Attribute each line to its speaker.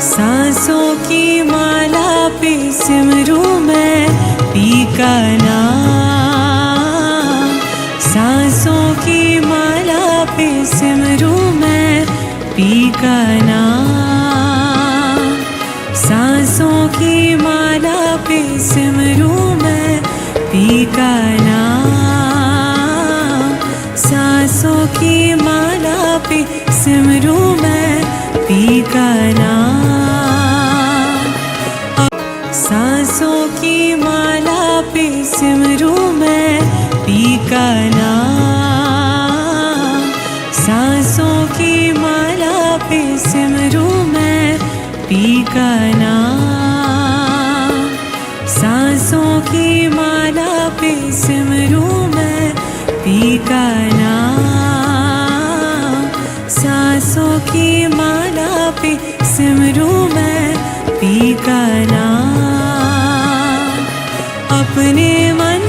Speaker 1: सांसों की माला पे सिमरूं मैं पी का नाम। सांसों की माला पे सिमरूं मैं पी का नाम। सांसों की माला पे सिमरूं मैं पी का नाम। सांसों की माला पे सिमरूं मैं पी का नाम। सांसों की माला पे सिमरूं मैं पी का नाम। सांसों की माला पे सिमरूं मैं पी का नाम। सांसों की माला पे सिमरूं मैं पी का नाम। सांसों की माला पे सिमरूं मैं पी का नाम। अपने मन